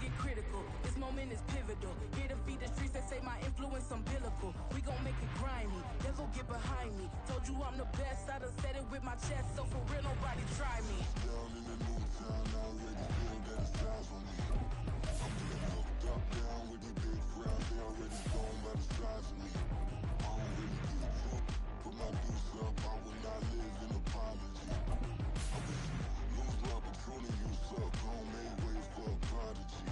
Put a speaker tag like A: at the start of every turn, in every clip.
A: get critical. This moment is pivotal. Here to feed the streets that say my influence umbilical. We gon' make it grimy, then go get behind me. Told you I'm the best, I done said it with my chest. So for real, nobody try me.
B: Down in the new town, I already feel that it's time for me. I'm getting hooked up down with these big crowds. They already gone by the size of me. I don't really get drunk, put my deuce up. I will not live in apology. I wish you lose the opportunity you suck. Homemade way for a prodigy.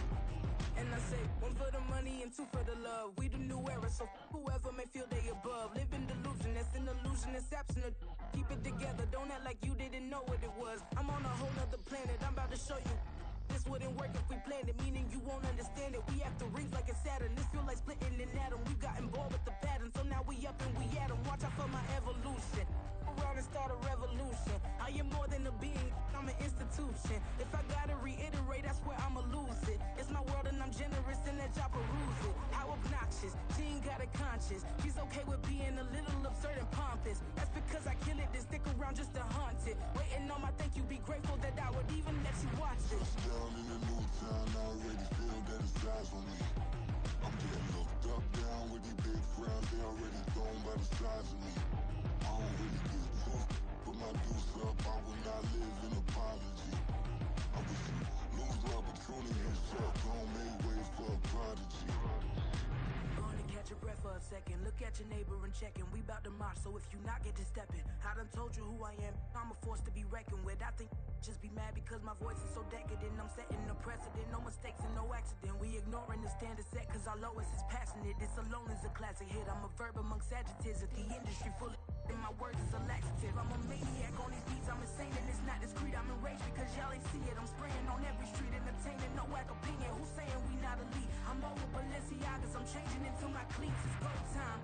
A: And I say, one for the money and two for the love. We the new era, so whoever may feel they above. Live in delusion, that's an illusion, it's absent of. Keep it together, don't act like you didn't know what it was. I'm on a whole nother planet, I'm about to show you. This wouldn't work if we planned it, meaning you won't understand it. We have to rings like it's Saturn, this feel like splitting an atom. We got involved with the pattern, so now we up and we at 'em. Watch out for my evolution. Around and start a revolution. I am more than a being, I'm an institution. If I gotta reiterate, that's where I'ma lose it. It's my world and I'm generous and that y'all peruse it. How obnoxious, she ain't got a conscience. She's okay with being a little absurd and pompous. That's because I kill it, then stick around just to haunt it. Waiting on my thank you, be grateful that I would even let you watch this.
B: Down in the new town, I already feel that it's time for me. I'm getting hooked up down with these big crowds. They already gone by the size of me. I don't really get drunk, put my deuce up. I will not live in apology. I wish you lose the opportunity you suck. Homemade way for a prodigy.
A: Gonna catch your breath for a second. Look at your neighbor and checking. We bout to march, so if you not get to stepping. I done told you who I am. I'm a force to be reckoned with. I think just be mad because my voice is so decadent. I'm setting a precedent. No mistakes and no accident. We ignoring the standard set cause our lowest is passionate. This alone is a classic hit. I'm a verb amongst adjectives of the industry full of and my words is a laxative. I'm a maniac on these beats. I'm insane and it's not discreet. I'm enraged because y'all ain't see it. I'm spraying on every street, entertaining no whack opinion. Who's saying we not elite? I'm over Balenciagas. I'm changing into my cleats. It's go time.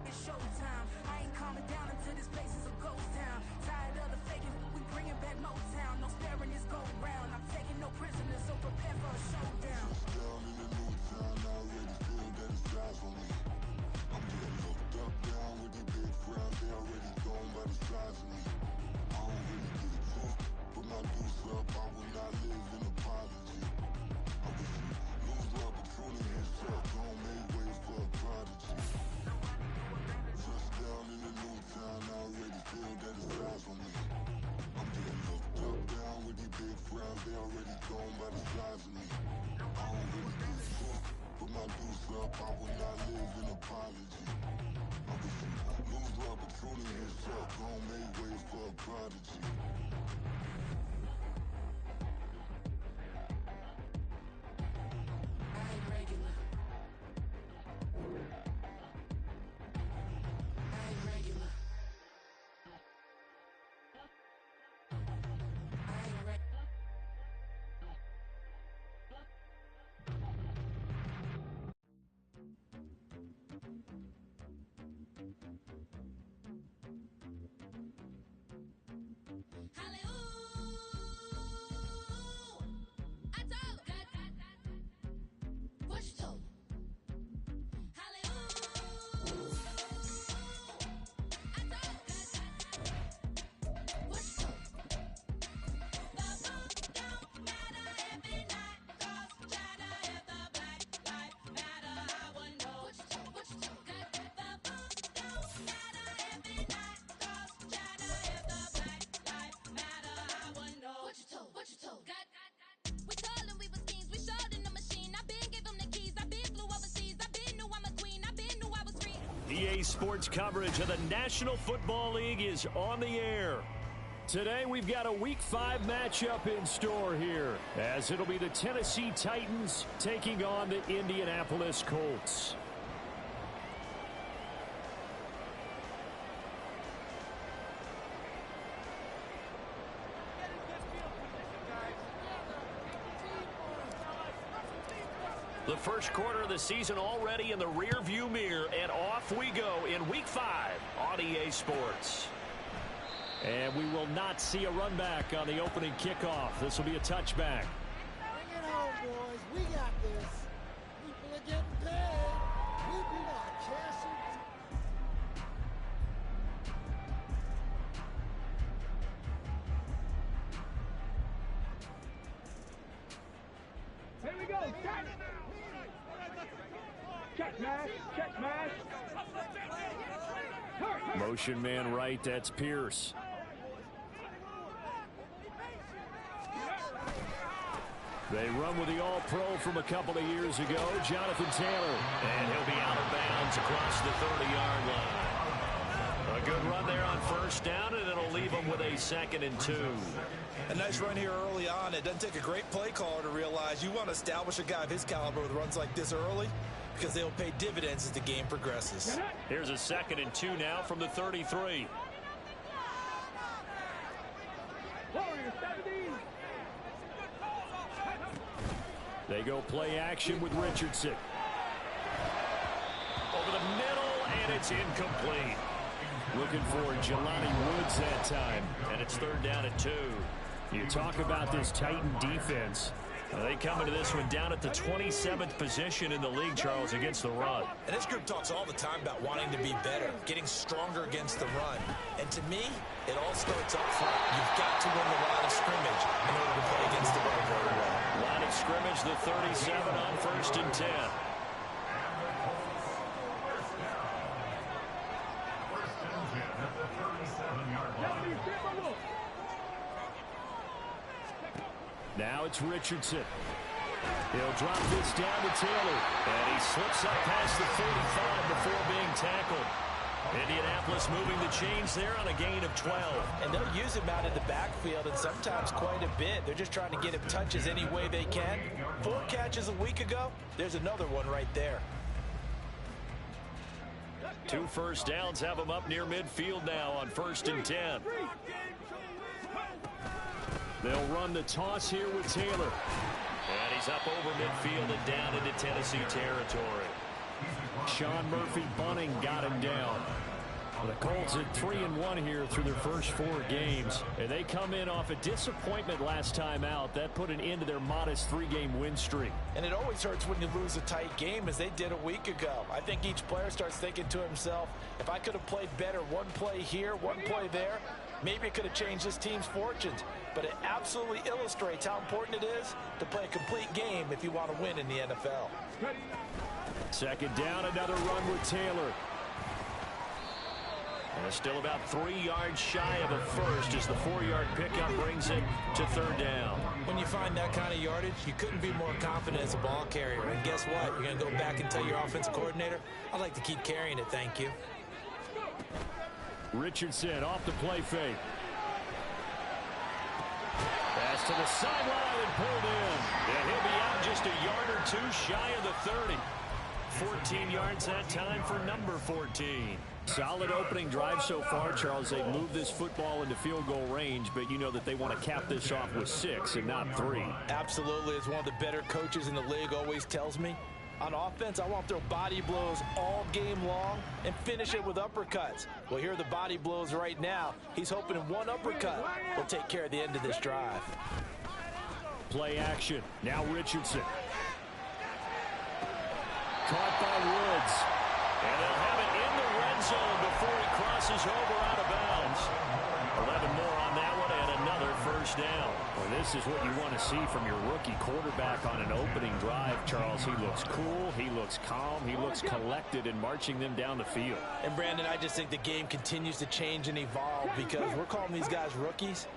A: It's showtime. I ain't calming down until this place is a ghost town. Tired of the faking. We bringing back Motown. No sparing this go round. I'm taking no prisoners, so prepare for a showdown.
B: Down in the new town, I already feel that it's time for me. I'm getting hooked up down with these big crowds. They already gone by the size of me. I don't really get drunk, put my deuce up. I will not live in apology. I wish you lose the opportunity you suck. Homemade way for a prodigy. Just down in the new town, I already feel that it's time for me. I'm getting hooked up down with these big crowds. They already gone by the size of me. I don't really get drunk, put my deuce up. I will not live in apology. I wish you lose the opportunity you suck. Homemade way for a prodigy.
A: I ain't regular. I ain't regular. I ain't regular.
C: EA Sports coverage of the National Football League is on the air. Today we've got a Week 5 matchup in store here, as it'll be the Tennessee Titans taking on the Indianapolis Colts. The first quarter of the season already in the rear-view mirror, and off we go in Week 5 on EA Sports. And we will not see a run back on the opening kickoff. This will be a touchback.
D: Bring it home, boys. We got this. People are getting paid. People are cashing.
E: Here we go. Start.
C: Motion man right, that's Pierce. They run with the All-Pro from a couple of years ago, Jonathan Taylor.
E: And he'll be out of bounds across the 30-yard line. A good run there on first down, and it'll leave them with a 2nd and 2.
F: A nice run here early on. It doesn't take a great play caller to realize you want to establish a guy of his caliber with runs like this early, because they'll pay dividends as the game progresses.
E: Here's a 2nd and 2 now from the 33.
C: They go play action with Richardson.
E: Over the middle, and it's incomplete.
C: Looking for Jelani Woods that time.
E: And it's 3rd down and 2.
C: You talk about this Titan defense.
E: They come into this one down at the 27th position in the league, Charles, against the run.
F: And this group talks all the time about wanting to be better, getting stronger against the run. And to me, it all starts up front. You've got to win the line of scrimmage in order to play against the run very well.
E: Line of scrimmage, the 37 on 1st and 10.
C: Now it's Richardson. He'll drop this down to Taylor.
E: And he slips up past the 45 before being tackled. Indianapolis moving the chains there on a gain of 12.
F: And they'll use him out in the backfield, and sometimes quite a bit. They're just trying to get him touches any way they can. 4 catches a week ago. There's another one right there.
E: 2 first downs have him up near midfield now on 1st and 10.
C: They'll run the toss here with Taylor.
E: And he's up over midfield and down into Tennessee territory.
C: Sean Murphy Bunning got him down. The Colts at 3-1 here through their first 4 games. And they come in off a disappointment last time out. That put an end to their modest 3-game win streak.
F: And it always hurts when you lose a tight game, as they did a week ago. I think each player starts thinking to himself, if I could have played better one play here, one play there, maybe it could have changed this team's fortunes. But it absolutely illustrates how important it is to play a complete game if you want to win in the NFL.
C: 2nd down, another run with Taylor.
E: And it's still about 3 yards shy of a first as the 4-yard pickup brings it to 3rd down.
F: When you find that kind of yardage, you couldn't be more confident as a ball carrier. And guess what? You're going to go back and tell your offensive coordinator, I'd like to keep carrying it, thank you.
C: Richardson off the play fake. Pass to the sideline and pulled in.
E: And he'll be out just a yard or 2 shy of the 30. 14 yards that time for number 14.
C: Solid opening drive so far, Charles. They've moved this football into field goal range, but you know that they want to cap this off with 6 and not 3.
F: Absolutely. As one of the better coaches in the league always tells me, on offense, I want to throw body blows all game long and finish it with uppercuts. Well, here are the body blows right now. He's hoping one uppercut will take care of the end of this drive.
C: Play action. Now Richardson. Caught by Woods.
E: And they'll have it in the red zone before he crosses over out of bounds. 11 more on that one and another first down.
C: Well, this is what you want to see from your rookie quarterback on an opening drive, Charles. He looks cool, he looks calm, he looks collected in marching them down the field.
F: And, Brandon, I just think the game continues to change and evolve because we're calling these guys rookies.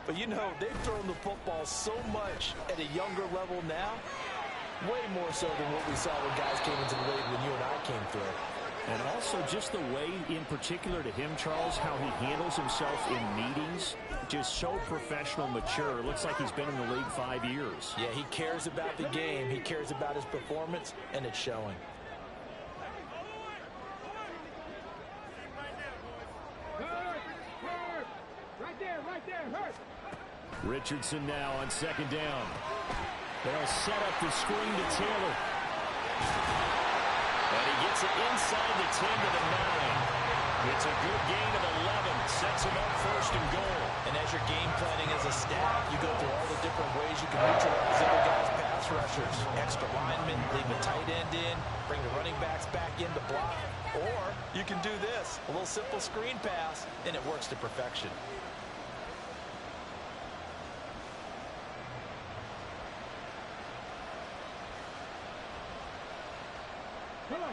F: But, you know, they've thrown the football so much at a younger level now, way more so than what we saw when guys came into the league when you and I came through.
C: And also just the way, in particular to him, Charles, how he handles himself in meetings, just so professional, mature. It looks like he's been in the league 5 years.
F: Yeah, he cares about the game. He cares about his performance, and it's showing.
A: Right there, hurt.
C: Richardson now on 2nd down. They'll set up the screen to Taylor.
E: And he gets it inside the 10 to the 9. It's a good gain of 11. Sets him up 1st and goal.
F: And as you're game planning as a staff, you go through all the different ways you can neutralize other guys' pass rushers. Extra linemen, leave a tight end in, bring the running backs back in to block. Or you can do this, a little simple screen pass, and it works to perfection.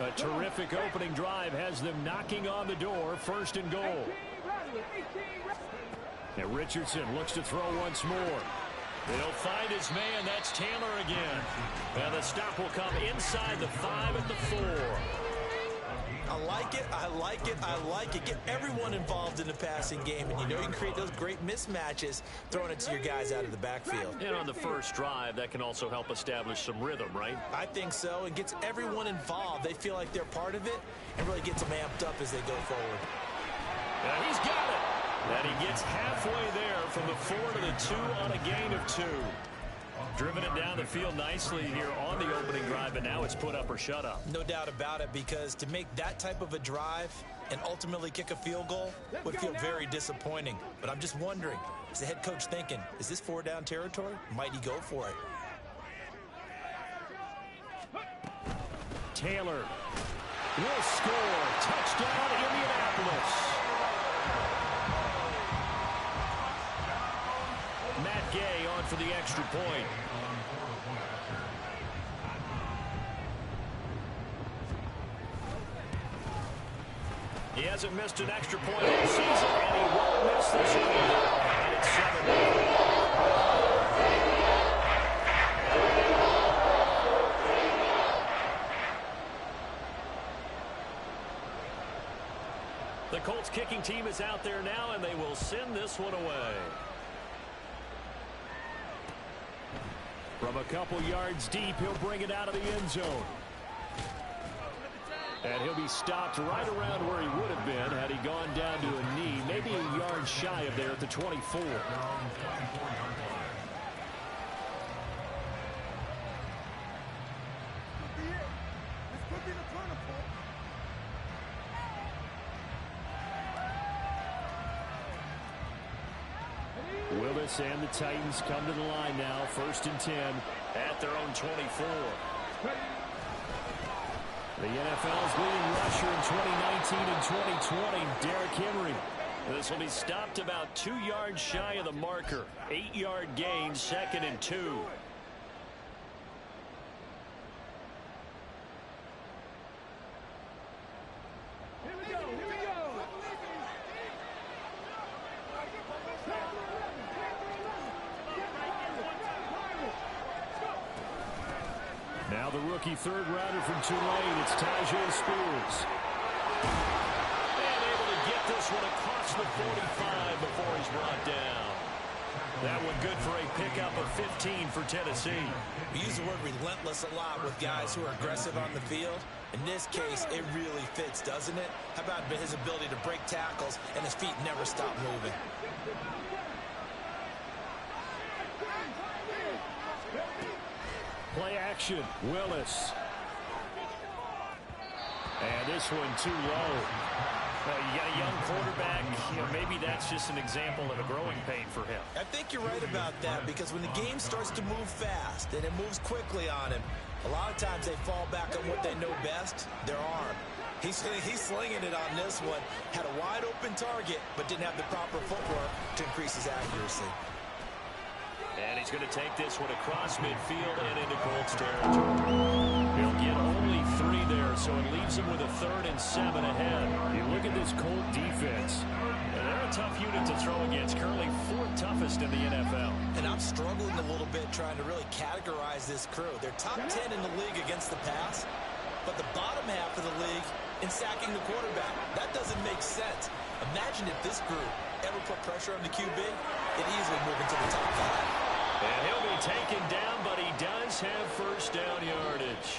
C: A A terrific opening drive has them knocking on the door. First and goal. And Richardson looks to throw once more. He'll find his man. That's Taylor again. And the stop will come inside the 5 at the 4.
F: I like it, I like it, I like it. Get everyone involved in the passing game, and you know you can create those great mismatches throwing it to your guys out of the backfield.
C: And on the first drive, that can also help establish some rhythm, right?
F: I think so. It gets everyone involved. They feel like they're part of it and really gets them amped up as they go forward.
C: And he's got it. And he gets halfway there from the 4 to the 2 on a gain of 2. Driven it down the field nicely here on the opening drive, and now it's put up or shut up.
F: No doubt about it, because to make that type of a drive and ultimately kick a field goal would feel very disappointing. But I'm just wondering, is the head coach thinking, is this 4-down territory? Might he go for it?
C: Taylor will score. Touchdown, Indianapolis. Matt Gay on for the extra point. He hasn't missed an extra point all season, and he won't miss this one either. And it's 7-0. The Colts kicking team is out there now, and they will send this one away. From a couple yards deep, he'll bring it out of the end zone. And he'll be stopped right around where he would have been had he gone down to a knee, maybe a yard shy of there at the 24. Willis and the Titans come to the line now, 1st and 10 at their own 24. The NFL's leading rusher in 2019 and 2020, Derrick Henry. This will be stopped about 2 yards shy of the marker. 8-yard gain, 2nd and 2. Now the rookie third rounder from Tulane, it's Tajay Spears. And able to get this one across the 45 before he's brought down. That one good for a pickup of 15 for Tennessee.
F: We use the word relentless a lot with guys who are aggressive on the field. In this case, it really fits, doesn't it? How about his ability to break tackles and his feet never stop moving?
C: Play action, Willis. And this one too low. You got a young quarterback, maybe that's just an example of a growing pain for him.
F: I think you're right about that, because when the game starts to move fast and it moves quickly on him, a lot of times they fall back on what they know best, their arm. He's slinging it on this one, had a wide open target, but didn't have the proper footwork to increase his accuracy.
C: And he's going to take this one across midfield and into Colts territory. He'll get only 3 there, so it leaves him with a 3rd and 7 ahead. You look at this Colt defense, and they're a tough unit to throw against, currently 4th toughest in the NFL.
F: And I'm struggling a little bit trying to really categorize this crew. They're top 10 in the league against the pass, but the bottom half of the league in sacking the quarterback. That doesn't make sense. Imagine if this group ever put pressure on the QB, it'd easily move into the top 5.
C: And he'll be taken down, but he does have first down yardage.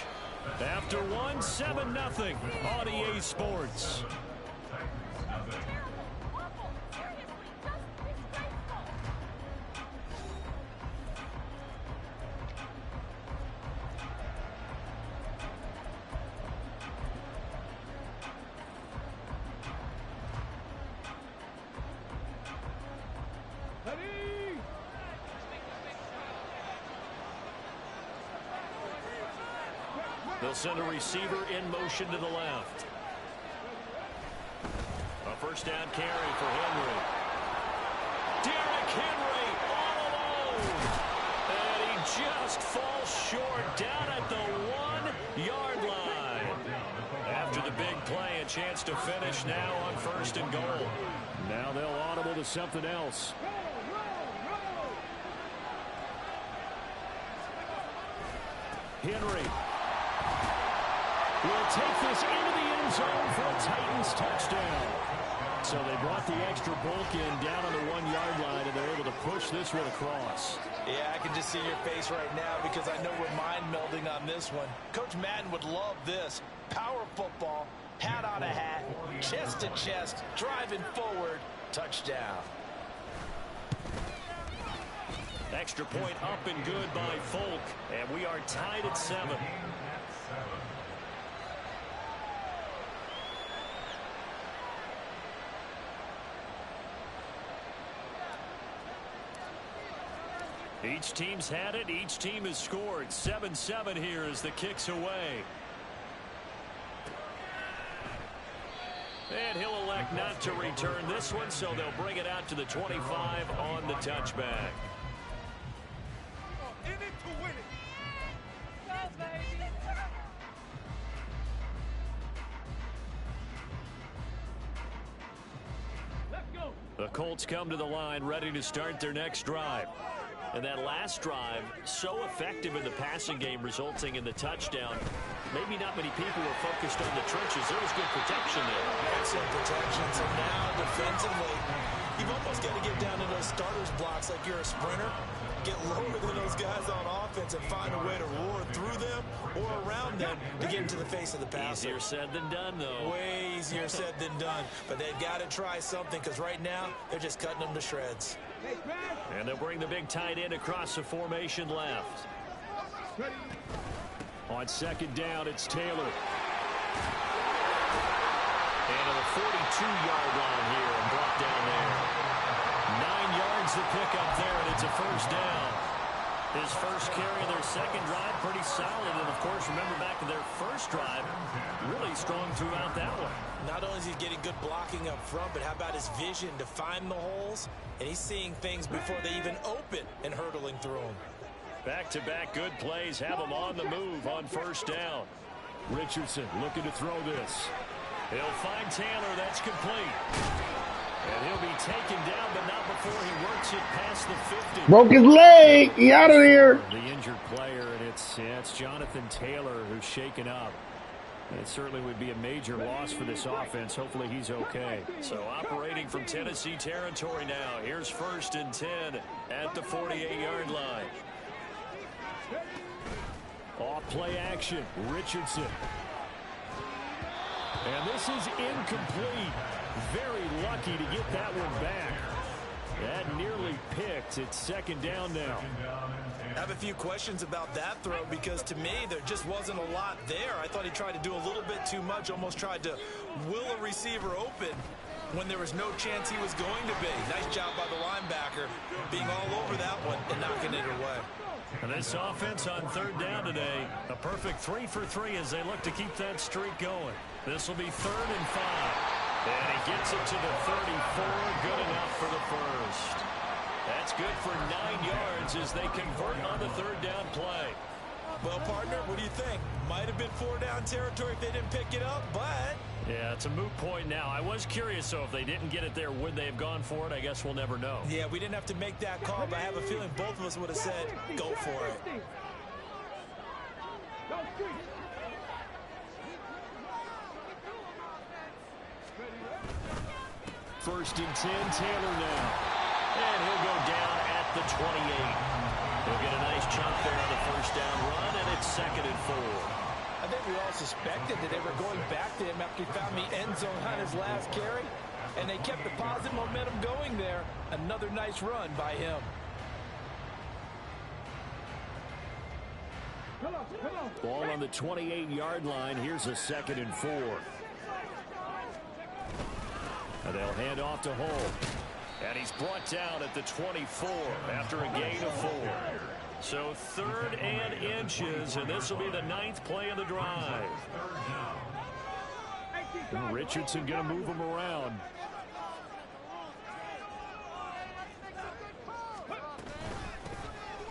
C: After 1, 7-0 on EA Sports. They'll send a receiver in motion to the left. A first down carry for Henry. Derrick Henry all alone. And he just falls short down at the 1-yard line.
E: big play. A chance to finish now on 1st and goal.
C: Now they'll audible to something else. Henry will take this into the end zone for a Titans touchdown. So they brought the extra bulk in down on the 1-yard line, and they're able to push this one across.
F: Yeah, I can just see your face right now because I know we're mind melding on this one. Coach Madden would love this. Power football, hat on a hat, chest to chest, driving forward, touchdown.
E: Extra point up and good by Folk, and we are tied at 7. Each team's had it. Each team has scored. 7-7 here as the kick's away. And he'll elect not to return this one, so they'll bring it out to the 25 on the touchback.
G: In it to win it. Go, baby. Let's go.
E: The Colts come to the line ready to start their next drive. And that last drive, so effective in the passing game, resulting in the touchdown. Maybe not many people were focused on the trenches. There was good protection there.
F: Excellent protection. So now, defensively, you've almost got to get down to those starters blocks like you're a sprinter. Get lower than those guys on offense and find a way to roar through them or around them to get into the face of the passer.
E: Easier said than done, though.
F: Way easier said than done. But they've got to try something because right now, they're just cutting them to shreds.
E: And they'll bring the big tight end across the formation left. On 2nd down, it's Taylor. And to the 42-yard line here and brought down there. 9 yards to pick up there, and it's a 1st down. His first carry of their second drive, pretty solid. And, of course, remember back to their first drive, really strong throughout that one.
F: Not only is he getting good blocking up front, but how about his vision to find the holes? And he's seeing things before they even open and hurdling through them.
E: Back-to-back good plays have him on the move on 1st down.
C: Richardson looking to throw this.
E: He'll find Taylor. That's complete. And he'll be taken down, but not before he works it past the 50.
H: Broke his leg. He out of there.
C: The injured player, and it's Jonathan Taylor who's shaken up. It certainly would be a major loss for this offense. Hopefully he's okay.
E: So operating from Tennessee territory now. Here's 1st and 10 at the 48-yard line.
C: Off play action. Richardson. And this is incomplete. Very lucky to get that one back. That nearly picked. It's 2nd down now.
F: I have a few questions about that throw because to me there just wasn't a lot there. I thought he tried to do a little bit too much, almost tried to will a receiver open when there was no chance he was going to be. Nice job by the linebacker being all over that one and knocking it away.
E: And this offense on 3rd down today, a perfect 3 for 3 as they look to keep that streak going. This will be 3rd and 5. And he gets it to the 34. Good enough for the first. That's good for 9 yards as they convert on the 3rd down play.
F: Well, partner, what do you think? Might have been 4-down territory if they didn't pick it up, but...
E: Yeah, it's a moot point now. I was curious, so if they didn't get it there, would they have gone for it? I guess we'll never know.
F: Yeah, we didn't have to make that call, but I have a feeling both of us would have said, go for it.
C: 1st and 10, Taylor now.
E: And he'll go down at the 28. He'll get a nice chunk there on the 1st down run, and it's 2nd and 4.
F: I think we all suspected that they were going back to him after he found the end zone on his last carry, and they kept the positive momentum going there. Another nice run by him.
C: Ball on the 28-yard line. Here's a 2nd and 4. And they'll hand off to Hull.
E: And he's brought down at the 24 after a gain of 4. So 3rd and inches, and this will be the 9th play of the drive.
C: Richardson going to move him around.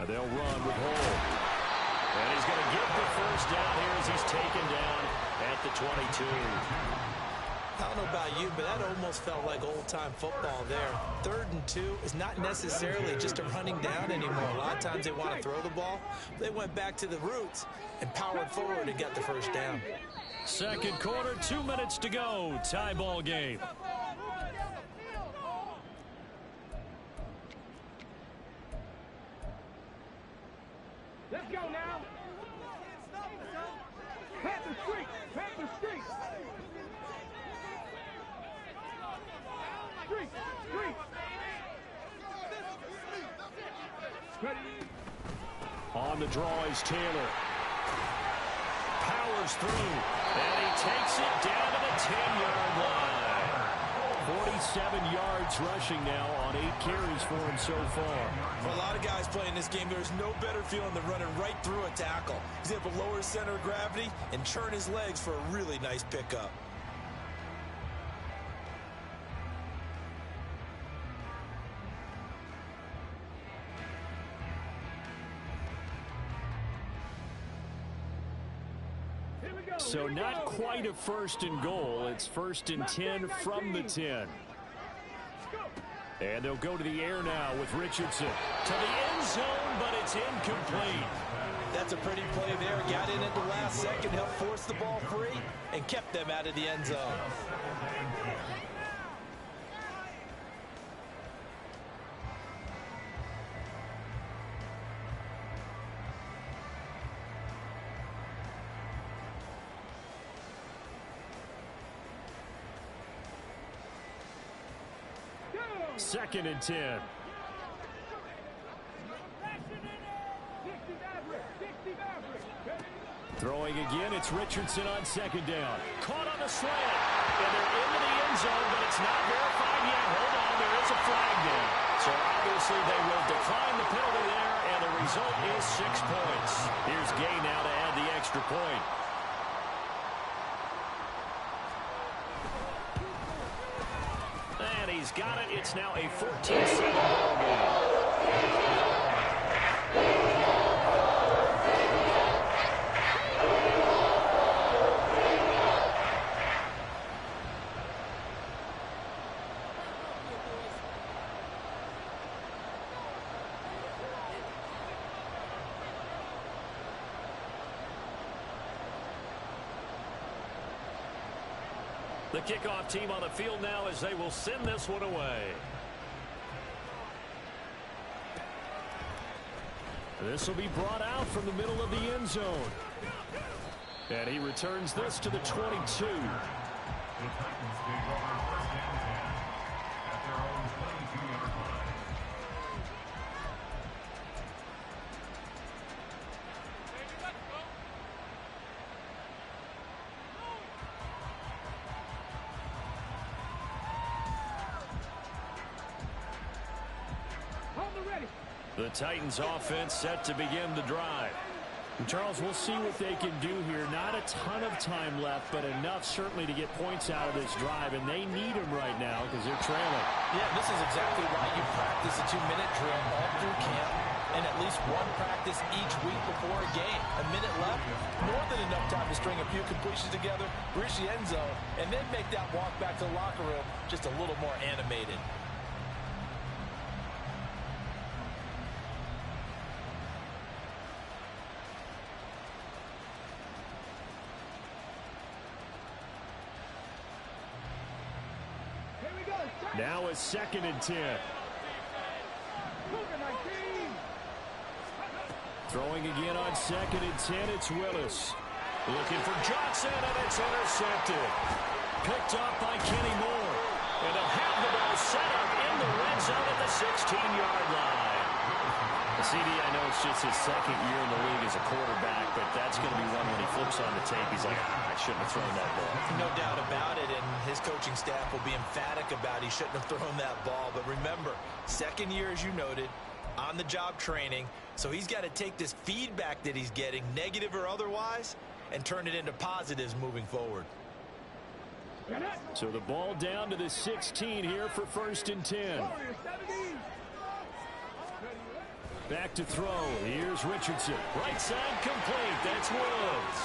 C: And they'll run with Hull.
E: And he's going to get the 1st down here as he's taken down at at the 22.
F: I don't know about you, but that almost felt like old-time football there. 3rd and 2 is not necessarily just a running down anymore. A lot of times they want to throw the ball. They went back to the roots and powered forward and got the first down.
C: Second quarter, 2 minutes to go. Tie ball game.
G: Let's go now. Panther Street. Panther Street. Street. Street. Ready.
C: On the draw is Taylor. Powers through. And he takes it down to the 10-yard line. 47 yards rushing now on 8 carries for him so far.
F: For a lot of guys playing this game, there's no better feeling than running right through a tackle. He's able to lower his center of gravity and churn his legs for a really nice pickup.
C: So not quite a 1st and goal. It's 1st and 10 from the 10. And they'll go to the air now with Richardson. To the end zone, but it's incomplete.
F: That's a pretty play there. Got in at the last second, helped force the ball free, and kept them out of the end zone.
C: Second and 10. Throwing again, it's Richardson on 2nd down. Caught on the slant. And they're into the end zone, but it's not verified yet. Hold on, there is a flag there. So obviously they will decline the penalty there, and the result is 6 points. Here's Gay now to add the extra point. And he's got it. It's now a 14-7 ball game. The kickoff team on the field now as they will send this one away. This will be brought out from the middle of the end zone. And he returns this to the 22. The Titans offense set to begin the drive. And Charles, we'll see what they can do here. Not a ton of time left, but enough certainly to get points out of this drive, and they need them right now because they're trailing.
F: Yeah, this is exactly why you practice a 2-minute drill all through camp and at least one practice each week before a game. A minute left, more than enough time to string a few completions together, reach the end zone, and then make that walk back to the locker room just a little more animated.
C: Now it's 2nd and 10. Throwing again on 2nd and 10, it's Willis. Looking for Johnson, and it's intercepted. Picked up by Kenny Moore. And they'll have the ball set up in the red zone at the 16-yard line. CD, I know it's just his 2nd year in the league as a quarterback, but that's going to be one when he flips on the tape. He's like, I shouldn't have thrown that ball.
F: No doubt about it, and his coaching staff will be emphatic about he shouldn't have thrown that ball. But remember, 2nd year, as you noted, on-the-job training, so he's got to take this feedback that he's getting, negative or otherwise, and turn it into positives moving forward.
C: So the ball down to the 16 here for 1st and 10. Back to throw. Here's Richardson. Right side complete. That's Woods.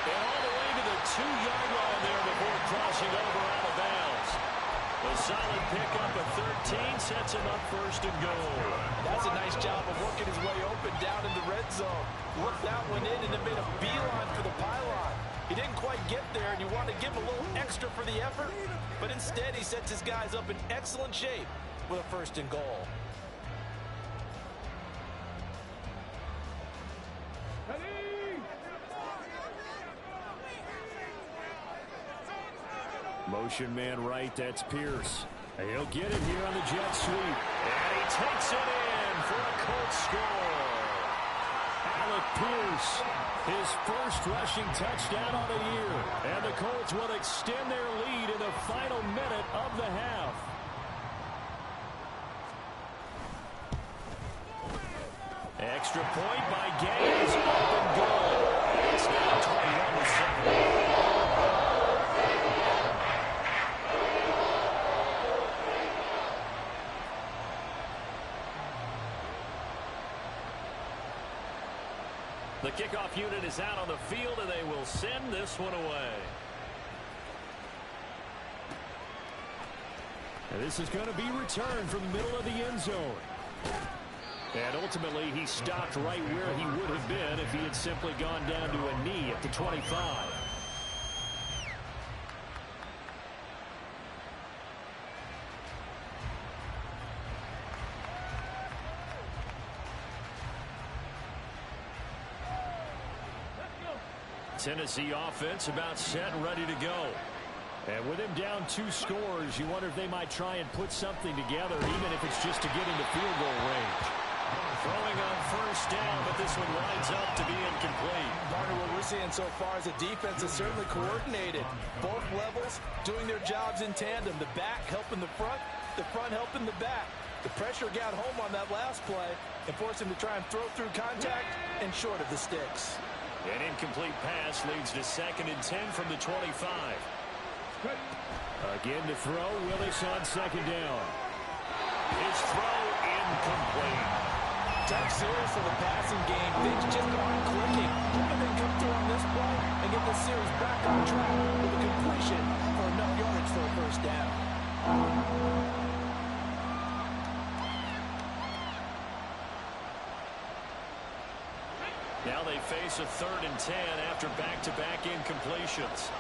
C: And all the way
E: the 2-yard line there before crossing over out of bounds. A solid pickup of 13 sets him up first and goal.
F: That's a nice job of working his way open down in the red zone. Looked that one in and then made a beeline for the pylon. He didn't quite get there, and you want to give him a little extra for the effort, but instead he sets his guys up in excellent shape with a first and goal.
C: Motion man right, that's Pierce. He'll get it here on the jet sweep.
E: And he takes it in for a Colts score.
C: Alec Pierce, his first rushing touchdown on the year. And the Colts will extend their lead in the final minute of the half.
E: Extra point by Gaines. Up and good. It's now 21-7. The kickoff unit is out on the field, and they will send this one away.
C: And this is going to be returned from the middle of the end zone. And ultimately, he stopped right where he would have been if he had simply gone down to a knee at the 25.
E: Tennessee offense about set and ready to go.
C: And with him down 2 scores, you wonder if they might try and put something together, even if it's just to get into field goal range.
E: Throwing on first down, but this one winds up to be incomplete.
F: Partner, what we're seeing so far is the defense is certainly coordinated. Both levels doing their jobs in tandem. The back helping the front helping the back. The pressure got home on that last play and forced him to try and throw through contact and short of the sticks.
E: An incomplete pass leads to 2nd and 10 from the 25.
C: Again to throw, Willis on 2nd down.
E: His throw incomplete.
F: Tough series for the passing game. Things just aren't clicking. Hoping they come through on this play and get the series back on track with a completion for enough yards for a first down.
E: Now they face a 3rd and 10 after back-to-back incompletions.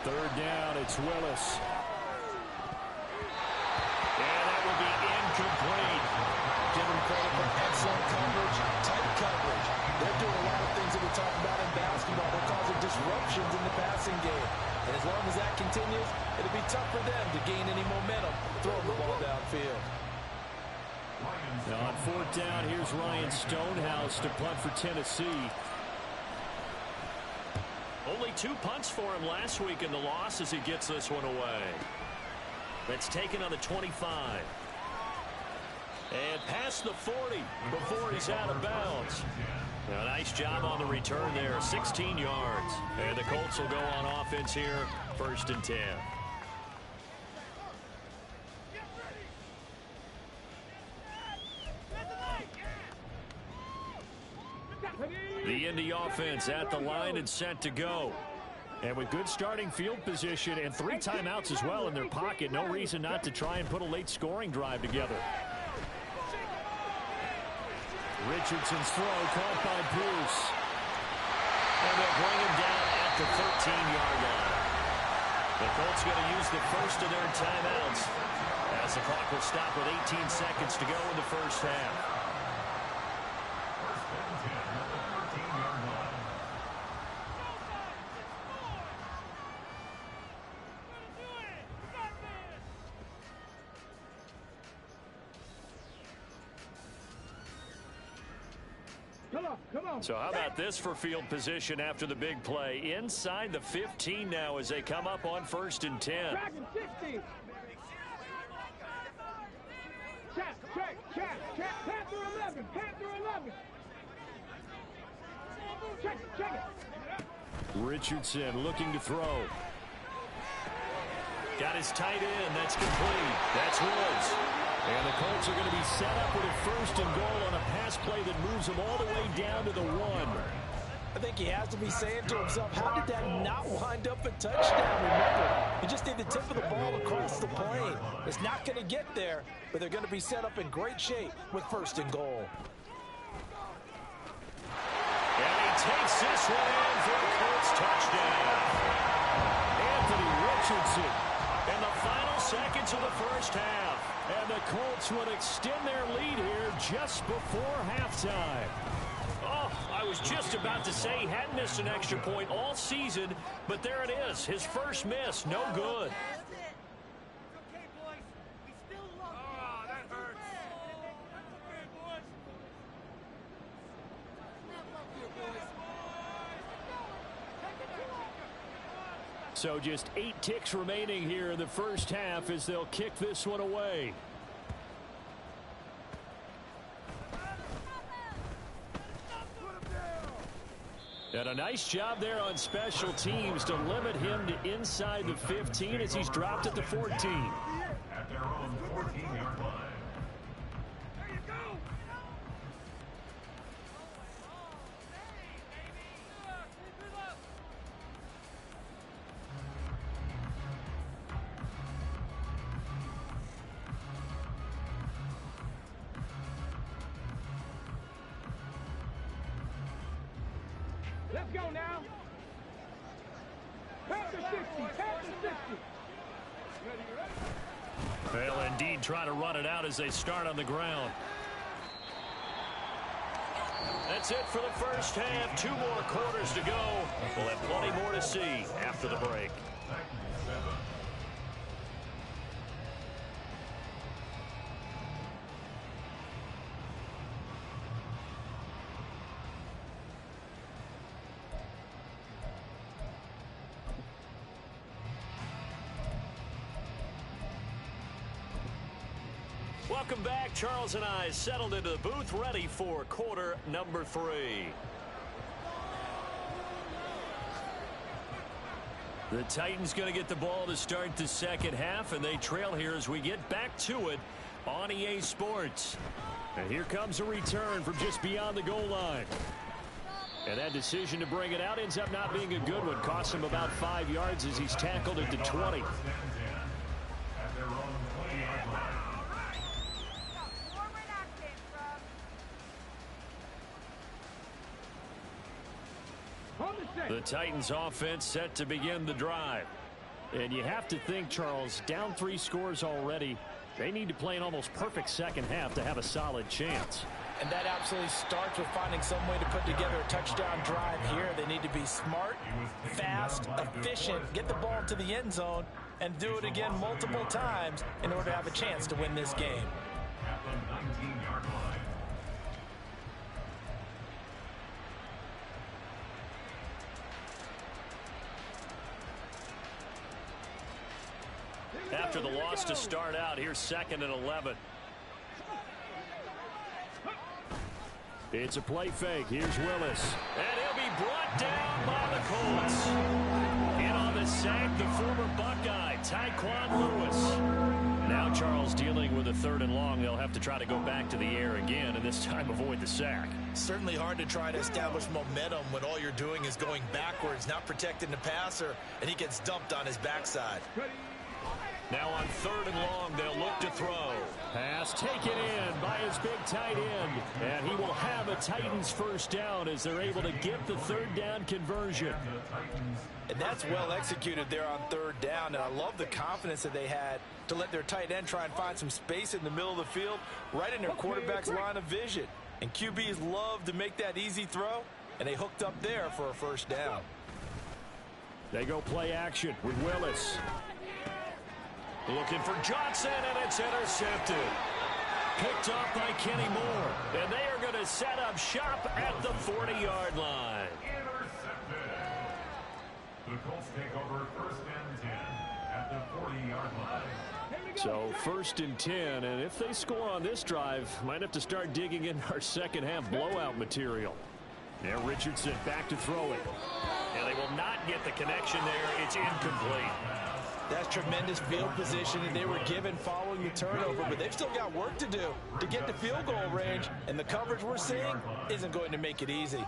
C: Third down, it's Willis.
E: And that will be incomplete.
F: Give them credit for excellent coverage, tight coverage. They're doing a lot of things that we talk about in basketball. They're causing disruptions in the passing game. And as long as that continues, it'll be tough for them to gain any momentum throwing the ball downfield.
C: Now on 4th down, here's Ryan Stonehouse to punt for Tennessee.
E: Only 2 punts for him last week in the loss as he gets this one away. That's taken on the 25. And past the 40 before he's out of bounds. Now, nice job on the return there, 16 yards. And the Colts will go on offense here, 1st and 10. The Indy offense at the line and set to go.
C: And with good starting field position and 3 timeouts as well in their pocket, no reason not to try and put a late scoring drive together. Richardson's throw caught by Bruce.
E: And they'll bring him down at the 13-yard line. The Colts going to use the first of their timeouts as the clock will stop with 18 seconds to go in the first half. So how about this for field position after the big play? Inside the 15 now as they come up on 1st and 10.
G: Check. Panther 11. Check it.
C: Richardson looking to throw.
E: Got his tight end. That's complete. That's Woods.
C: And the Colts are going to be set up with a 1st and goal on a pass play that moves them all the way down to the 1.
F: I think he has to be saying to himself, how did that not wind up a touchdown? Remember, you just need the tip of the ball across the plane. It's not going to get there, but they're going to be set up in great shape with 1st and goal.
C: And he takes this one in for a Colts touchdown. Anthony Richardson in the final seconds of the 1st half. And the Colts will extend their lead here just before halftime. Oh, I was just about to say he hadn't missed an extra point all season, but there it is. His first miss, no good. So just 8 ticks remaining here in the 1st half as they'll kick this one away. And a nice job there on special teams to limit him to inside the 15 as he's dropped at the 14.
I: At their own 14-yard line.
G: There you go. Let's go now. Pass the 60. Pass the 60.
C: They'll indeed try to run it out as they start on the ground. That's it for the 1st half. 2 more quarters to go. We'll have plenty more to see after the break. Welcome back. Charles and I settled into the booth, ready for quarter number 3. The Titans going to get the ball to start the 2nd half, and they trail here as we get back to it on EA Sports. And here comes a return from just beyond the goal line. And that decision to bring it out ends up not being a good one. Costs him about 5 yards as he's tackled at the 20.
I: At their own 20-yard line.
C: The Titans offense set to begin the drive. And you have to think, Charles, down 3 scores already. They need to play an almost perfect 2nd half to have a solid chance.
F: And that absolutely starts with finding some way to put together a touchdown drive here. They need to be smart, fast, efficient, get the ball to the end zone, and do it again multiple times in order to have a chance to win this game.
I: At the 19-yard line.
C: After the loss to start out, here's 2nd and 11. It's a play fake. Here's Willis. And he'll be brought down by the Colts. In on the sack, the former Buckeye, Tyquan Lewis. Now Charles dealing with a 3rd and long. They'll have to try to go back to the air again, and this time avoid the sack.
F: Certainly hard to try to establish momentum when all you're doing is going backwards, not protecting the passer, and he gets dumped on his backside.
C: Now on 3rd and long, they'll look to throw. Pass taken in by his big tight end. And he will have a Titans 1st down as they're able to get the 3rd down conversion.
F: And that's well executed there on 3rd down. And I love the confidence that they had to let their tight end try and find some space in the middle of the field, right in their quarterback's line of vision. And QBs love to make that easy throw, and they hooked up there for a 1st down.
C: They go play action with Willis. Looking for Johnson, and it's intercepted. Picked off by Kenny Moore. And they are going to set up shop at the 40-yard line.
I: Intercepted. The Colts take over 1st and 10 at the 40-yard line.
C: So 1st and 10, and if they score on this drive, might have to start digging in our 2nd half blowout material. Now Richardson back to throw it. And they will not get the connection there. It's incomplete.
F: That's tremendous field position that they were given following the turnover, but they've still got work to do to get to field goal range, and the coverage we're seeing isn't going to make it easy.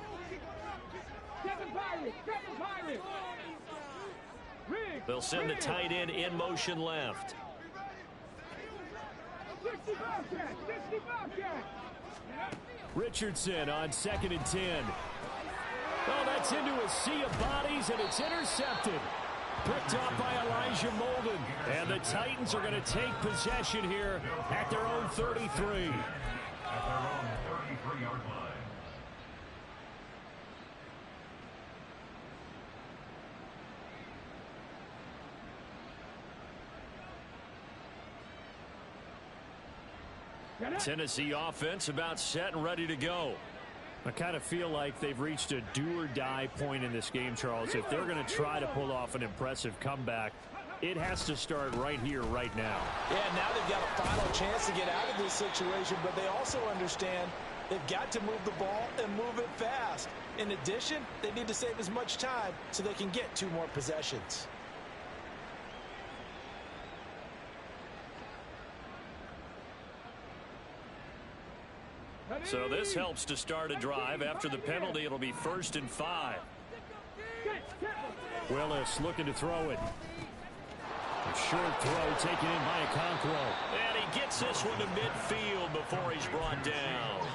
C: They'll send the tight end in motion left. Richardson on 2nd and 10. Oh, that's into a sea of bodies, and it's intercepted. Picked up by Elijah Molden. And the Titans are going to take possession here at their own 33.
I: At their own 33-yard line.
C: Tennessee offense about set and ready to go. I kind of feel like they've reached a do-or-die point in this game, Charles. If they're going to try to pull off an impressive comeback, it has to start right here, right now.
F: Yeah, now they've got a final chance to get out of this situation, but they also understand they've got to move the ball and move it fast. In addition, they need to save as much time so they can get 2 more possessions.
C: So this helps to start a drive. After the penalty, it'll be 1st and 5. Willis looking to throw it. A short throw taken in by Okonkwo. And he gets this one to midfield before he's brought down.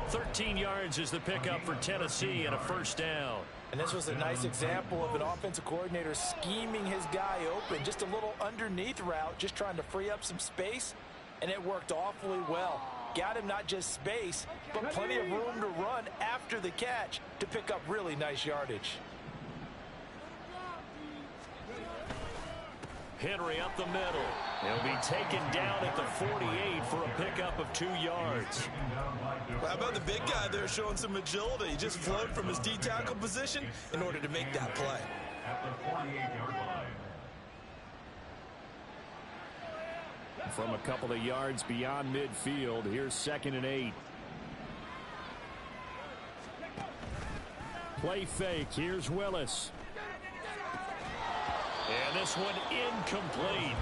C: 13 yards is the pickup for Tennessee and a 1st down.
F: And this was a nice example of an offensive coordinator scheming his guy open. Just a little underneath route, just trying to free up some space. And it worked awfully well. Got him not just space, but plenty of room to run after the catch to pick up really nice yardage.
C: Henry up the middle. He'll be taken down at the 48 for a pickup of 2 yards.
F: How about the big guy there showing some agility? He just flowed from his D-tackle position in order to make that play.
I: At the 48-yard line.
C: From a couple of yards beyond midfield, here's 2nd and 8. Play fake. Here's Willis. And this one incomplete.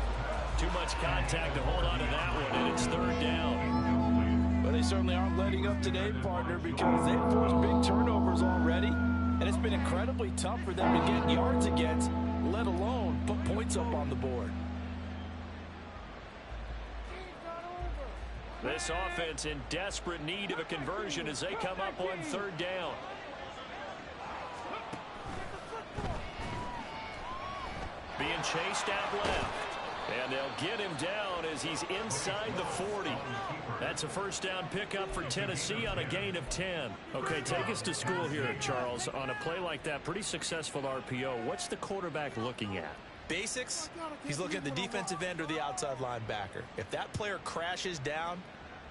C: Too much contact to hold on to that one, and it's 3rd down.
F: Well, they certainly aren't letting up today, partner, because they've forced big turnovers already, and it's been incredibly tough for them to get yards against, let alone put points up on the board.
C: This offense in desperate need of a conversion as they come up on 3rd down. Being chased out left. And they'll get him down as he's inside the 40. That's a 1st down pickup for Tennessee on a gain of 10. Okay, take us to school here, Charles. On a play like that, pretty successful RPO. What's the quarterback looking at?
F: Basics, he's looking at the defensive end or the outside linebacker. If that player crashes down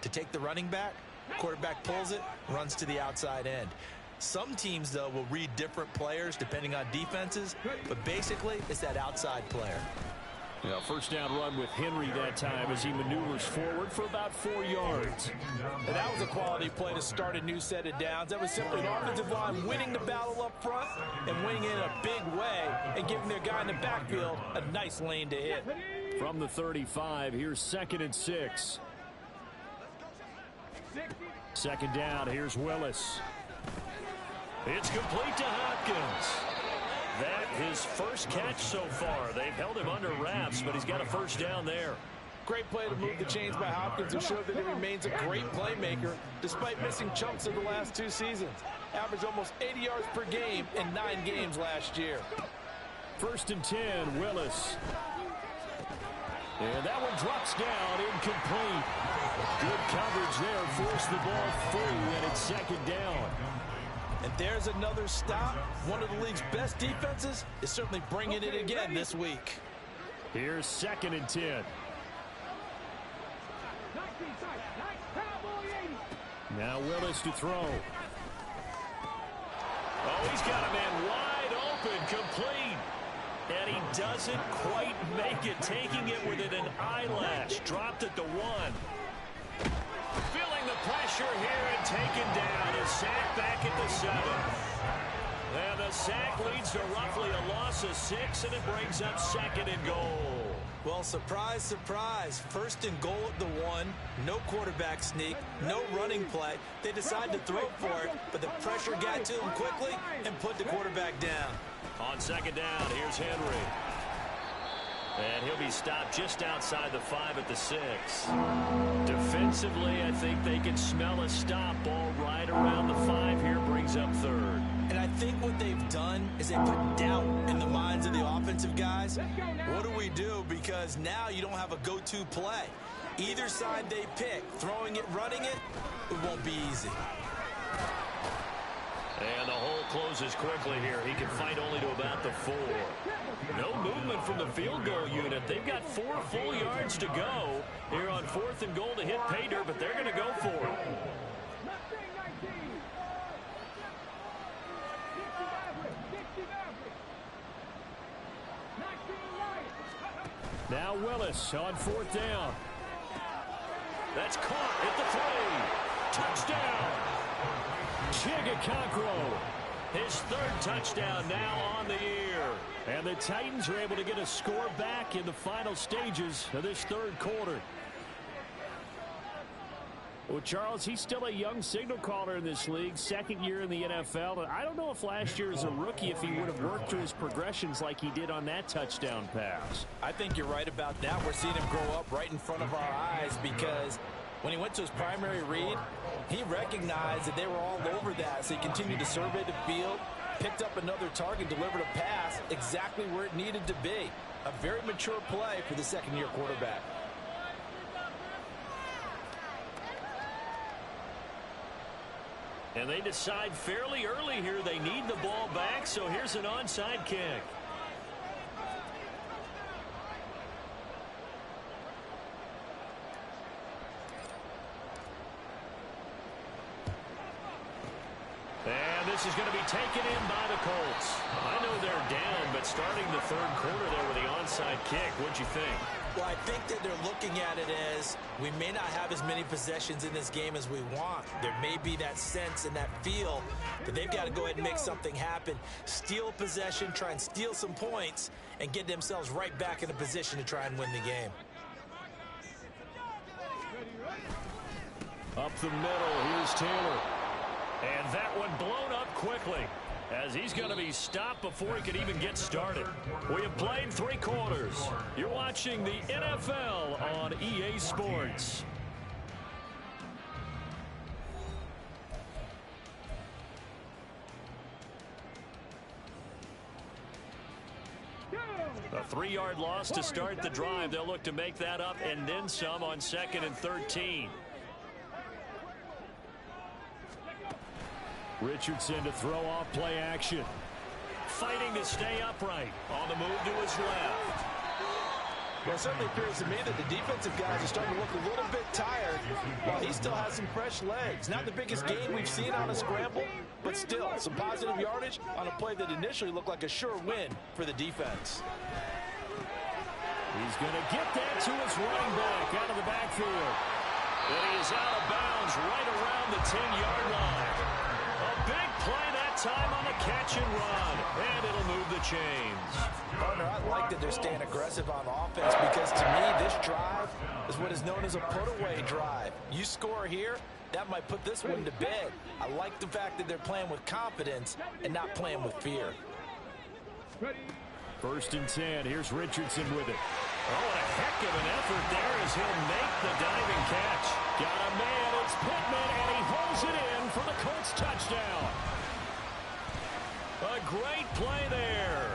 F: to take the running back, quarterback pulls it, runs to the outside end. Some teams, though, will read different players depending on defenses, but basically it's that outside player.
C: Yeah, 1st down run with Henry that time as he maneuvers forward for about 4 yards.
F: And that was a quality play to start a new set of downs. That was simply an offensive line winning the battle up front and winning it in a big way and giving their guy in the backfield a nice lane to hit.
C: From the 35, here's 2nd and 6. 2nd down, here's Willis. It's complete to Hopkins. That his 1st catch so far. They've held him under wraps, but he's got a 1st down there.
F: Great play to move the chains by Hopkins and show that he remains a great playmaker despite missing chunks of the last 2 seasons. Averaged almost 80 yards per game in 9 games last year.
C: 1st and 10, Willis. And that one drops down, incomplete. Good coverage there, forced the ball free, and it's 2nd down.
F: And there's another stop. One of the league's best defenses is certainly bringing it again this week.
C: Here's 2nd and 10. Now Willis to throw. Oh, he's got a man wide open, complete. And he doesn't quite make it, taking it within an eyelash. Dropped at the 1. Feeling the pressure here and taken down and sacked back at the 7. Well, And the sack leads to roughly a loss of 6, and it brings up 2nd and goal.
F: Well, surprise, surprise. 1st and goal at the 1. No quarterback sneak. No running play. They decide to throw for it, but the pressure got to them quickly and put the quarterback down.
C: On 2nd down, here's Henry. And he'll be stopped just outside the 5 at the 6. Defensively, I think they can smell a stop. Ball right around the 5 here, brings up 3rd.
F: And I think what they've done is they put doubt in the minds of the offensive guys. What do we do? Because now you don't have a go-to play. Either side they pick, throwing it, running it, it won't be easy.
C: And the hole closes quickly here. He can fight only to about the 4. No movement from the field goal unit. They've got 4 full yards to go here on 4th and goal to hit pay dirt, but they're going to go for it. Now Willis on 4th down. That's caught at the 3. Touchdown. Chigaconkro. His 3rd touchdown now on the year. And the Titans are able to get a score back in the final stages of this 3rd quarter. Well, Charles, he's still a young signal caller in this league, 2nd year in the NFL. And I don't know if last year as a rookie, if he would have worked through his progressions like he did on that touchdown pass.
F: I think you're right about that. We're seeing him grow up right in front of our eyes because when he went to his primary read, he recognized that they were all over that. So he continued to survey the field, picked up another target, delivered a pass exactly where it needed to be. A very mature play for the 2nd-year quarterback.
C: And they decide fairly early here they need the ball back, so here's an onside kick. And this is going to be taken in by the Colts. I know they're down, but starting the 3rd quarter there with the onside kick, what'd you think?
F: Well, I think that they're looking at it as we may not have as many possessions in this game as we want. There may be that sense and that feel that they've got to go ahead and make something happen. Steal possession, try and steal some points, and get themselves right back in a position to try and win the game.
C: Up the middle, here's Taylor. And that one blown up quickly as he's going to be stopped before he could even get started. We have played 3 quarters. You're watching the NFL on EA Sports. A 3-yard loss to start the drive. They'll look to make that up and then some on 2nd and 13. Richardson to throw off play action. Fighting to stay upright. On the move to his left.
F: Well, it certainly appears to me that the defensive guys are starting to look a little bit tired while he still has some fresh legs. Not the biggest gain we've seen on a scramble, but still some positive yardage on a play that initially looked like a sure win for the defense.
C: He's going to get that to his running back out of the backfield. And he is out of bounds right around the 10-yard line. A big play that time on the catch and run. And it'll move the chains.
F: Partner, I like that they're staying aggressive on offense because to me this drive is what is known as a put-away drive. You score here, that might put this one to bed. I like the fact that they're playing with confidence and not playing with fear.
C: 1st and 10. Here's Richardson with it. Oh, what a heck of an effort there as he'll make the diving catch. Got a man, it's Pittman, and he holds it in for the Colts touchdown. A great play there.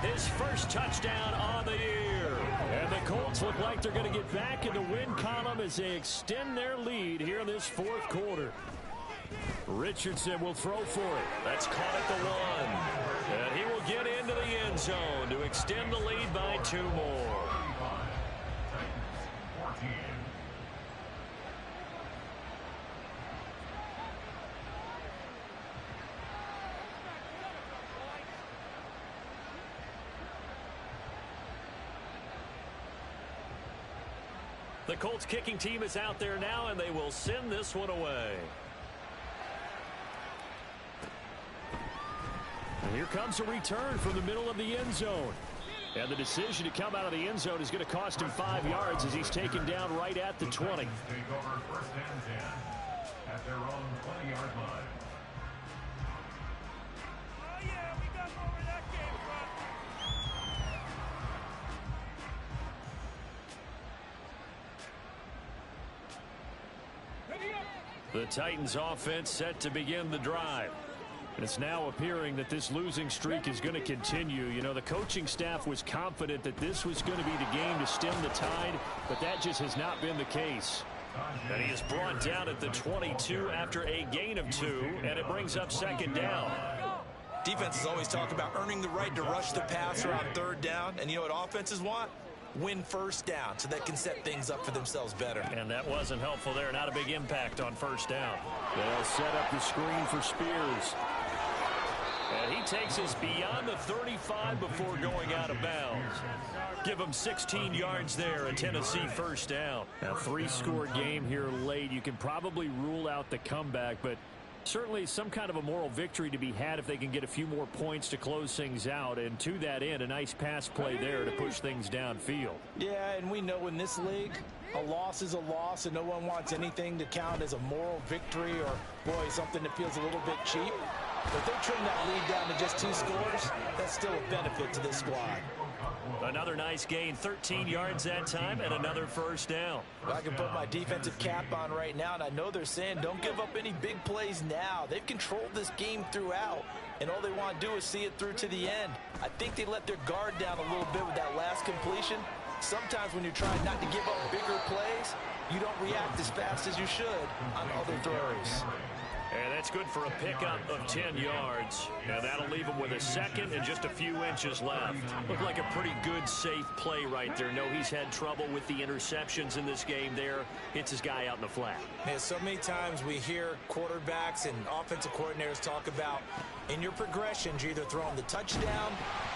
C: His 1st touchdown on the year. And the Colts look like they're going to get back in the win column as they extend their lead here in this 4th quarter. Richardson will throw for it. That's caught at the 1. And he will get into the end zone to extend the lead by 2 more. The Colts kicking team is out there now, and they will send this one away. And here comes a return from the middle of the end zone. And the decision to come out of the end zone is going to cost him 5 yards as he's taken down right at the 20.
I: Take over first and 10 at their own 20-yard line.
G: Oh, yeah, we got more where that came from. Ready up.
C: The Titans offense set to begin the drive. And it's now appearing that this losing streak is going to continue. You know, the coaching staff was confident that this was going to be the game to stem the tide, but that just has not been the case.
E: And he is brought down at the 22 after a gain of 2, and it brings up second down.
F: Defenses always talk about earning the right to rush the passer on third down, and you know what offenses want? Win first down so they can set things up for themselves better.
E: And that wasn't helpful there. Not a big impact on first down.
C: They'll set up the screen for Spears.
E: And he takes us beyond the 35 before going out of bounds. Give him 16 yards there, a Tennessee first down.
C: A 3-score game here late. You can probably rule out the comeback, but certainly some kind of a moral victory to be had if they can get a few more points to close things out. And to that end, a nice pass play there to push things downfield.
F: Yeah, and we know in this league, a loss is a loss, and no one wants anything to count as a moral victory or, boy, something that feels a little bit cheap. But if they trim that lead down to just 2 scores, that's still a benefit to this squad.
E: Another nice gain, 13 yards that time, and another first down.
F: I can put my defensive cap on right now, and I know they're saying don't give up any big plays now. They've controlled this game throughout, and all they want to do is see it through to the end. I think they let their guard down a little bit with that last completion. Sometimes when you're trying not to give up bigger plays, you don't react as fast as you should on other throws.
E: And that's good for a pickup of 10 yards. And that'll leave him with a second and just a few inches left. Looked like a pretty good, safe play right there. No, he's had trouble with the interceptions in this game there. Hits his guy out in the flat.
F: Man, so many times we hear quarterbacks and offensive coordinators talk about in your progressions, you're either throwing the touchdown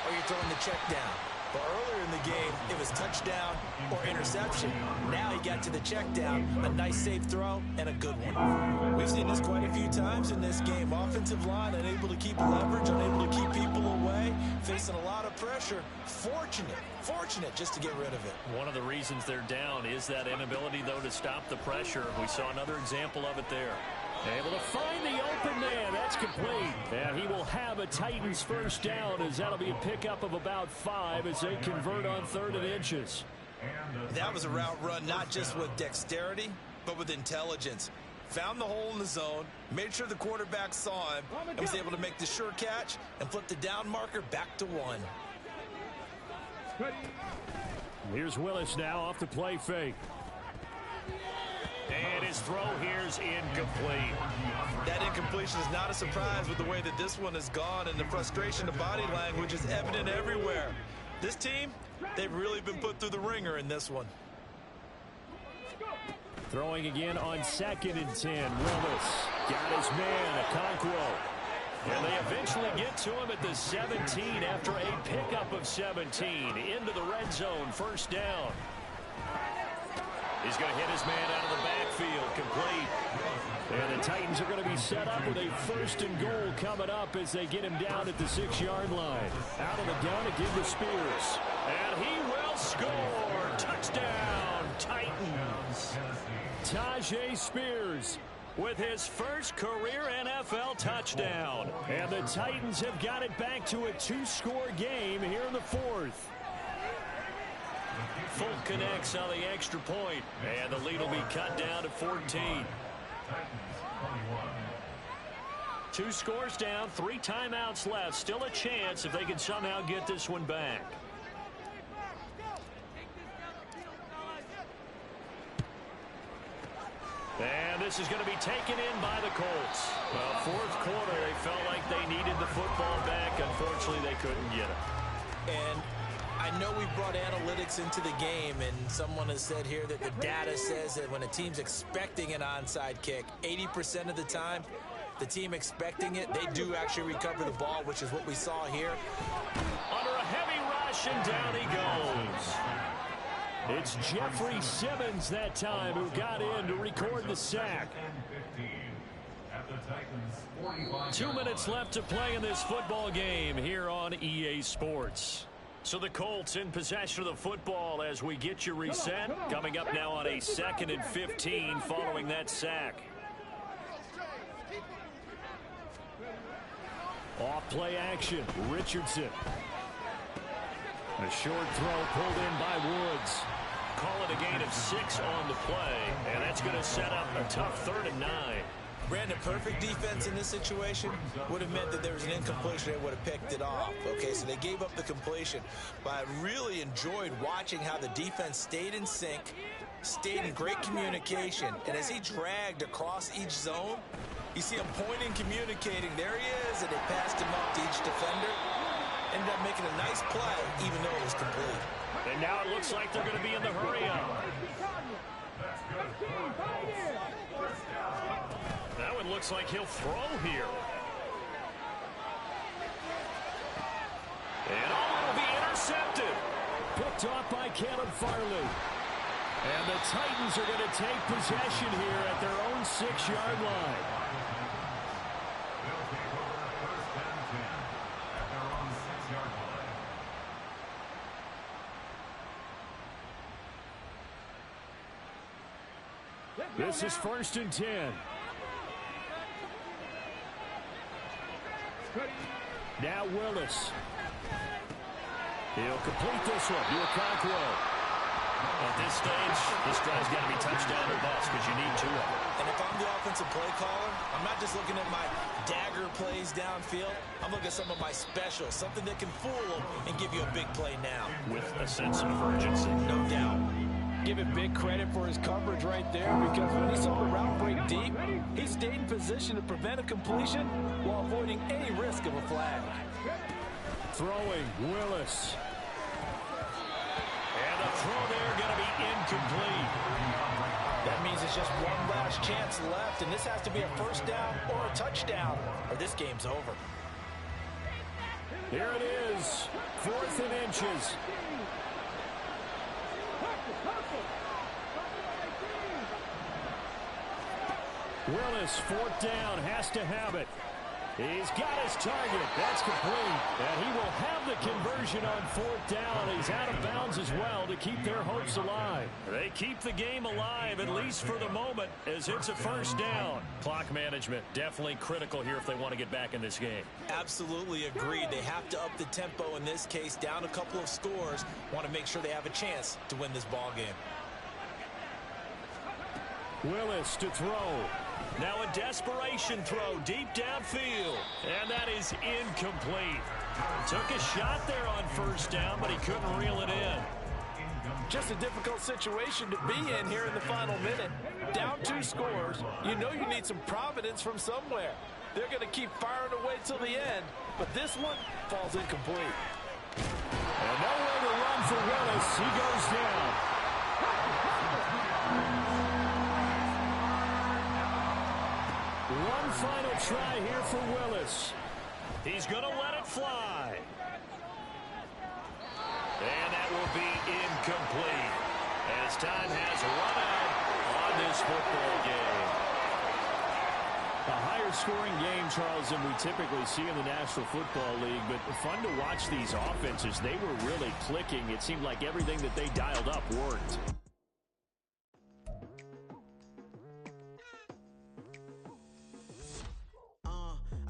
F: or you're throwing the check down. But earlier in the game, it was touchdown or interception. Now he got to the check down, a nice safe throw, and a good one. We've seen this quite a few times in this game. Offensive line unable to keep leverage, unable to keep people away, facing a lot of pressure. Fortunate just to get rid of it.
E: One of the reasons they're down is that inability, though, to stop the pressure. We saw another example of it there.
C: Able to find the open man. That's complete. And he will have a Titans first down as that'll be a pickup of about 5 as they convert on 3rd and inches.
F: That was a route run not just with dexterity, but with intelligence. Found the hole in the zone, made sure the quarterback saw him, and was able to make the sure catch and flip the down marker back to 1.
C: Here's Willis now off the play fake.
E: And his throw here's incomplete.
F: That incompletion is not a surprise with the way that this one has gone, and the frustration of body language is evident everywhere. This team, they've really been put through the ringer in this one.
C: Throwing again on 2nd and 10. Willis got his man, Okonkwo.
E: And they eventually get to him at the 17 after a pickup of 17. Into the red zone, first down. He's going to hit his man out of the backfield, complete.
C: And the Titans are going to be set up with a 1st and goal coming up as they get him down at the 6-yard line. Out of the gun again to Spears.
E: And he will score. Touchdown, Titans.
C: Tajay Spears with his first career NFL touchdown. And the Titans have got it back to a 2-score game here in the 4th.
E: Fulton connects on the extra point, and the lead will be cut down to 14. 2 scores down, 3 timeouts left. Still a chance if they can somehow get this one back. And this is going to be taken in by the Colts. Well, 4th quarter, they felt like they needed the football back. Unfortunately, they couldn't get it.
F: And I know we brought analytics into the game, and someone has said here that the data says that when a team's expecting an onside kick, 80% of the time, the team expecting it, they do actually recover the ball, which is what we saw here.
E: Under a heavy rush, and down he goes.
C: It's Jeffrey Simmons that time who got in to record the sack.
I: Titans 45
C: 2 minutes left to play in this football game here on EA Sports. So the Colts in possession of the football as we get you reset. Coming up now on a 2nd and 15 following that sack. Off play action, Richardson. A short throw pulled in by Woods. Call it a gain of 6 on the play, and that's going to set up a tough 3rd and 9.
F: Brandon, perfect defense in this situation would have meant that there was an incompletion. They would have picked it off. Okay, so they gave up the completion. But I really enjoyed watching how the defense stayed in sync, stayed in great communication. And as he dragged across each zone, you see him pointing, communicating. There he is, and they passed him up to each defender. Ended up making a nice play, even though it was complete.
C: And now it looks like they're going to be in the hurry-up. Now it looks like he'll throw here. And will be intercepted. Picked off by Caleb Farley. And the Titans are going to take possession here at their own 6-yard line.
I: They'll take over 1st and 10 at their own 6-yard line.
C: This is 1st and 10. Now Willis. He'll complete this one. Okonkwo.
E: At this stage, this drive's got to be touchdown or bust because you need 2 of them.
F: And if I'm the offensive play caller, I'm not just looking at my dagger plays downfield. I'm looking at some of my specials, something that can fool them and give you a big play now.
E: With a sense of urgency.
F: No doubt. Give him big credit for his coverage right there because when he saw the route break deep, he stayed in position to prevent a completion while avoiding any risk of a flag.
C: Throwing, Willis.
E: And the throw there going to be incomplete.
F: That means it's just one last chance left, and this has to be a 1st down or a touchdown, or this game's over.
C: Here it is, 4th and inches. Willis, 4th down, has to have it. He's got his target. That's complete. And he will have the conversion on 4th down. He's out of bounds as well to keep their hopes alive.
E: They keep the game alive, at least for the moment, as it's a 1st down. Clock management, definitely critical here if they want to get back in this game.
F: Absolutely agreed. They have to up the tempo in this case, down a couple of scores. Want to make sure they have a chance to win this ball game.
C: Willis to throw.
E: Now a desperation throw deep downfield. And that is incomplete. Took a shot there on 1st down, but he couldn't reel it in.
F: Just a difficult situation to be in here in the final minute. Down 2 scores. You know you need some providence from somewhere. They're going to keep firing away till the end, but this one falls incomplete.
C: And nowhere to run for Willis. He goes down. One final try here for Willis.
E: He's going to let it fly. And that will be incomplete as time has run out on this football game.
C: A higher scoring game, Charles, than we typically see in the National Football League, but fun to watch these offenses. They were really clicking. It seemed like everything that they dialed up worked.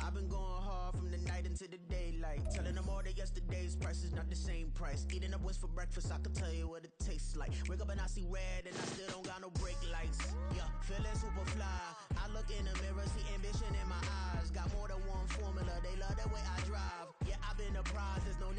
J: I've been going hard from the night into the daylight, telling them all that yesterday's price is not the same price. Eating up what's for breakfast, I can tell you what it tastes like. Wake up and I see red and I still don't got no brake lights.